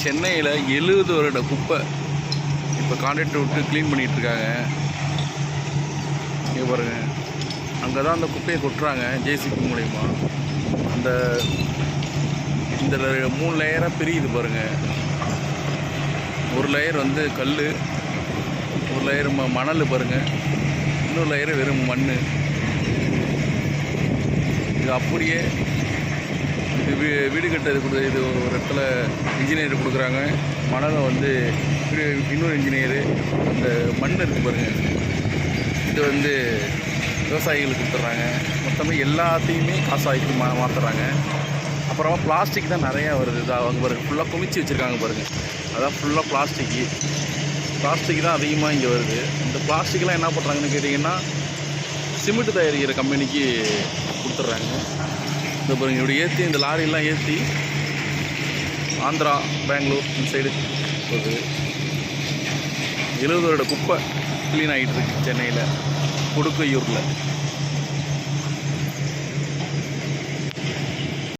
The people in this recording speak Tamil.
சென்னையில் 70 வருட குப்பை இப்போ கான்ட்ராக்டர் விட்டு க்ளீன் பண்ணிகிட்ருக்காங்க. இங்கே பாருங்கள், அங்கே தான் அந்த குப்பையை கொட்டுறாங்க ஜேசிபி மூலயமா. அந்த இந்த 3 லேயராக பிரியுது பாருங்கள். ஒரு லேயர் வந்து கல், ஒரு லேயர் மணல் பாருங்கள், இன்னொரு லேயர் வெறும் மண். இது அப்படியே இது வீடு கட்டுறது இது ஒரு இடத்துல இன்ஜினியர் கொடுக்குறாங்க. மணலை வந்து இன்னொரு இன்ஜினியரு அந்த மண் இருக்குது பாருங்கள், இது வந்து விவசாயிகளுக்கு கொடுத்துட்றாங்க. மொத்தமாக எல்லாத்தையுமே காசாக்கி மாற்றுறாங்க. அப்புறமா பிளாஸ்டிக் தான் நிறையா வருது. இது அவங்க பாருங்கள் ஃபுல்லாக குமிச்சு வச்சுருக்காங்க பாருங்கள். அதான் ஃபுல்லாக பிளாஸ்டிக் தான் அதிகமாக இங்கே வருது. இந்த பிளாஸ்டிக்லாம் என்ன பண்ணுறாங்கன்னு கேட்டிங்கன்னா சிமெண்ட் தயாரிக்கிற கம்பெனிக்கு கொடுத்துட்றாங்க. இந்த பாருங்க, இப்படி ஏற்றி இந்த லாரியெல்லாம் ஏற்றி ஆந்திரா, பெங்களூர் இந்த சைடு போகுது. 70 வருட குப்பை க்ளீன் ஆகிட்டு இருக்கு சென்னையில், கொடுக்கையூரில்.